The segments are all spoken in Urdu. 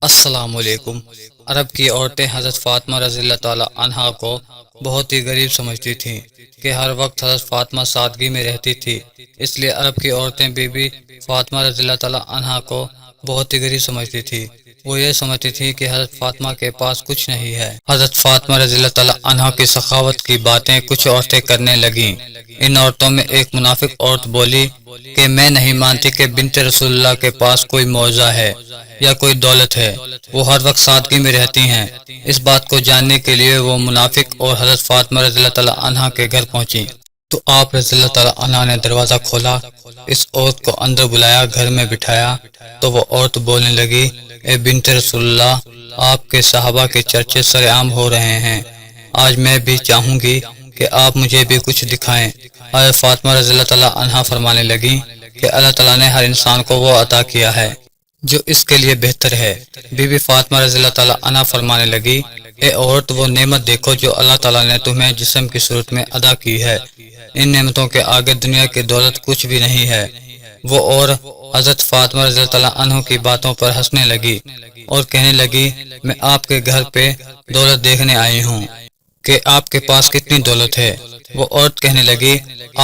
السلام علیکم۔ عرب کی عورتیں حضرت فاطمہ رضی اللہ تعالی عنہا کو بہت ہی غریب سمجھتی تھیں کہ ہر وقت حضرت فاطمہ سادگی میں رہتی تھی، اس لیے عرب کی عورتیں بی بی فاطمہ رضی اللہ تعالی عنہا کو بہت ہی غریب سمجھتی تھی۔ وہ یہ سمجھتی تھی کہ حضرت فاطمہ کے پاس کچھ نہیں ہے۔ حضرت فاطمہ رضی اللہ تعالی عنہا کی سخاوت کی باتیں کچھ عورتیں کرنے لگیں۔ ان عورتوں میں ایک منافق عورت بولی کہ میں نہیں مانتی کہ بنت رسول اللہ کے پاس کوئی معجزہ ہے یا کوئی دولت ہے، وہ ہر وقت سادگی میں رہتی ہیں۔ اس بات کو جاننے کے لیے وہ منافق اور حضرت فاطمہ رضی اللہ تعالی عنہا کے گھر پہنچی تو آپ رضی اللہ تعالی عنہا نے دروازہ کھولا، اس عورت کو اندر بلایا، گھر میں بٹھایا تو وہ عورت بولنے لگی، اے بنت رسول اللہ، آپ کے صحابہ کے چرچے سر عام ہو رہے ہیں، آج میں بھی چاہوں گی کہ آپ مجھے بھی کچھ دکھائیں۔ حضرت فاطمہ رضی اللہ تعالی عنہا فرمانے لگی کہ اللہ تعالیٰ نے ہر انسان کو وہ عطا کیا ہے جو اس کے لیے بہتر ہے۔ بی بی فاطمہ رضی اللہ تعالی عنہا فرمانے لگی، اے عورت، وہ نعمت دیکھو جو اللہ تعالیٰ نے تمہیں جسم کی صورت میں عطا کی ہے، ان نعمتوں کے آگے دنیا کی دولت کچھ بھی نہیں ہے۔ وہ اور حضرت فاطمہ رضی اللہ تعالی عنہ کی باتوں پر ہنسنے لگی اور کہنے لگی، میں آپ کے گھر پہ دولت دیکھنے آئی ہوں کہ آپ کے پاس کتنی دولت ہے۔ وہ عورت کہنے لگی،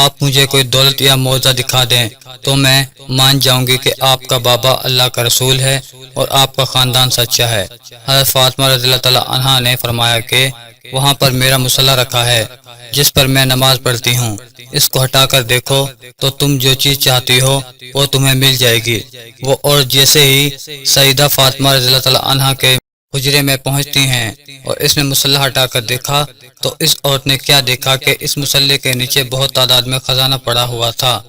آپ مجھے کوئی دولت یا معجزہ دکھا دیں تو میں مان جاؤں گی کہ آپ کا بابا اللہ کا رسول ہے اور آپ کا خاندان سچا ہے۔ حضرت فاطمہ رضی اللہ تعالی عنہا نے فرمایا کہ وہاں پر میرا مصلی رکھا ہے جس پر میں نماز پڑھتی ہوں، اس کو ہٹا کر دیکھو تو تم جو چیز چاہتی ہو وہ تمہیں مل جائے گی۔ وہ اور جیسے ہی سیدہ فاطمہ رضی اللہ تعالی عنہا کے حجرے میں پہنچتی ہیں اور اس نے مصلی ہٹا کر دیکھا تو اس عورت نے کیا دیکھا کہ اس مصلی کے نیچے بہت تعداد میں خزانہ پڑا ہوا تھا،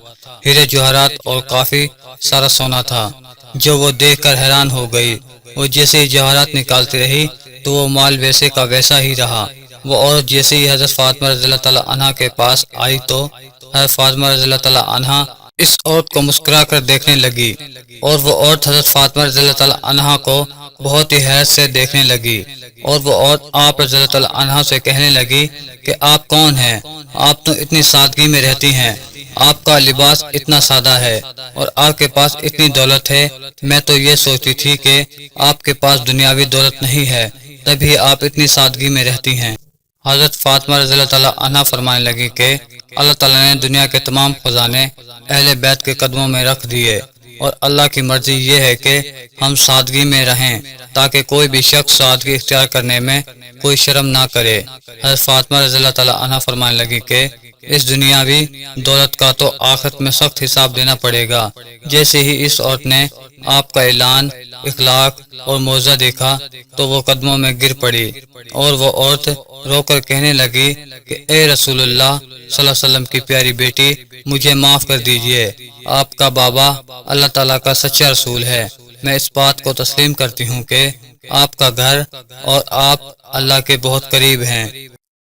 ہیرے جوہرات اور کافی سارا سونا تھا، جو وہ دیکھ کر حیران ہو گئی۔ وہ جیسے ہی جواہرات نکالتی رہی تو وہ مال ویسے کا ویسا ہی رہا۔ وہ عورت جیسے ہی حضرت فاطمہ رضی اللہ تعالی عنہا کے پاس آئی تو حضرت فاطمہ رضی اللہ تعالی عنہا اس عورت کو مسکرا کر دیکھنے لگی اور وہ عورت حضرت فاطمہ رضی اللہ تعالی عنہا کو بہت ہی حیرت سے دیکھنے لگی اور وہ عورت آپ رضی اللہ تعالی عنہا سے کہنے لگی کہ آپ کون ہیں؟ آپ تو اتنی سادگی میں رہتی ہیں، آپ کا لباس اتنا سادہ ہے اور آپ کے پاس اتنی دولت ہے، میں تو یہ سوچتی تھی کہ آپ کے پاس دنیاوی دولت نہیں ہے، تبھی آپ اتنی سادگی میں رہتی ہیں۔ حضرت فاطمہ رضی اللہ تعالی عنہا فرمانے لگی کہ اللہ تعالیٰ نے دنیا کے تمام خزانے اہل بیت کے قدموں میں رکھ دیے اور اللہ کی مرضی یہ ہے کہ ہم سادگی میں رہیں تاکہ کوئی بھی شخص سادگی اختیار کرنے میں کوئی شرم نہ کرے۔ حضرت فاطمہ رضی اللہ تعالی عنہا فرمانے لگی کہ اس دنیاوی دولت کا تو آخرت میں سخت حساب دینا پڑے گا۔ جیسے ہی اس عورت نے آپ کا اعلان، اخلاق اور معجزہ دیکھا تو وہ قدموں میں گر پڑی اور وہ عورت رو کر کہنے لگی کہ اے رسول اللہ صلی اللہ علیہ وسلم کی پیاری بیٹی، مجھے معاف کر دیجئے، آپ کا بابا اللہ تعالیٰ کا سچا رسول ہے۔ میں اس بات کو تسلیم کرتی ہوں کہ آپ کا گھر اور آپ اللہ کے بہت قریب ہیں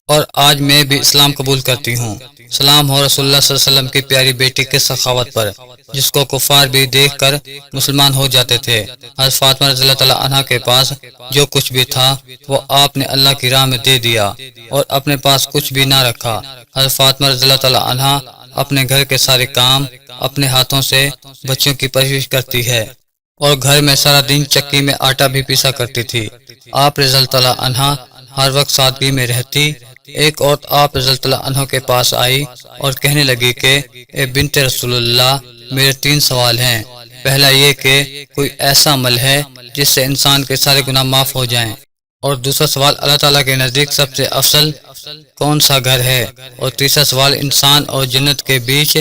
اور آج میں بھی اسلام قبول کرتی ہوں۔ سلام ہو رسول اللہ صلی اللہ علیہ وسلم کی پیاری بیٹی کے سخاوت پر، جس کو کفار بھی دیکھ کر مسلمان ہو جاتے تھے۔ حضرت فاطمہ رضی اللہ تعالی عنہا کے پاس جو کچھ بھی تھا وہ آپ نے اللہ کی راہ میں دے دیا اور اپنے پاس کچھ بھی نہ رکھا۔ حضرت فاطمہ رضی اللہ تعالی عنہا اپنے گھر کے سارے کام اپنے ہاتھوں سے بچوں کی پرورش کرتی ہے اور گھر میں سارا دن چکی میں آٹا بھی پیسا کرتی تھی۔ آپ رضی اللہ تعالی عنہا ہر وقت سادگی میں رہتی۔ ایک عورت آپ رضی اللہ تعالی عنہ کے پاس آئی اور کہنے لگی کہ اے بنت رسول اللہ، میرے 3 سوال ہیں۔ پہلا یہ کہ کوئی ایسا عمل ہے جس سے انسان کے سارے گناہ معاف ہو جائیں، اور دوسرا سوال اللہ تعالیٰ کے نزدیک سب سے افضل کون سا گھر ہے، اور تیسرا سوال انسان اور جنت کے بیچ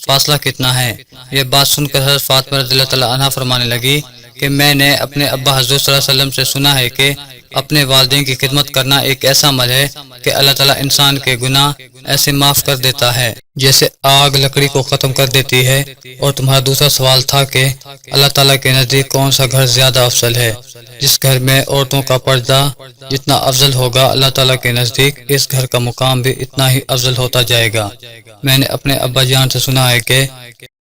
فاصلہ کتنا ہے۔ یہ بات سن کر حضرت فاطمہ رضی اللہ تعالی عنہا فرمانے لگی کہ میں نے اپنے ابا حضور صلی اللہ علیہ وسلم سے سنا ہے کہ اپنے والدین کی خدمت کرنا ایک ایسا عمل ہے کہ اللہ تعالیٰ انسان کے گناہ ایسے معاف کر دیتا ہے جیسے آگ لکڑی کو ختم کر دیتی ہے۔ اور تمہارا دوسرا سوال تھا کہ اللہ تعالیٰ کے نزدیک کون سا گھر زیادہ افضل ہے۔ جس گھر میں عورتوں کا پردہ جتنا افضل ہوگا، اللہ تعالیٰ کے نزدیک اس گھر کا مقام بھی اتنا ہی افضل ہوتا جائے گا۔ میں نے اپنے ابا جان سے سنا ہے کہ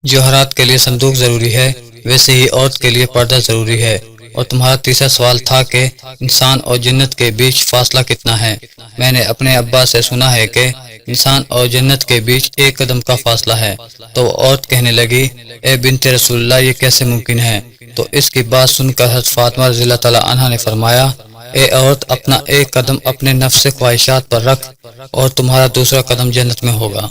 جوہرات کے لیے صندوق ضروری ہے، ویسے ہی عورت کے لیے پردہ ضروری ہے۔ اور تمہارا تیسرا سوال تھا کہ انسان اور جنت کے بیچ فاصلہ کتنا ہے۔ میں نے اپنے ابا سے سنا ہے کہ انسان اور جنت کے بیچ ایک قدم کا فاصلہ ہے۔ تو وہ عورت کہنے لگی، اے بنت رسول اللہ، یہ کیسے ممکن ہے؟ تو اس کی بات سن کر حضرت فاطمہ رضی اللہ تعالی عنہا نے فرمایا، اے عورت، اپنا ایک قدم اپنے نفس سے خواہشات پر رکھ اور تمہارا دوسرا قدم جنت میں ہوگا۔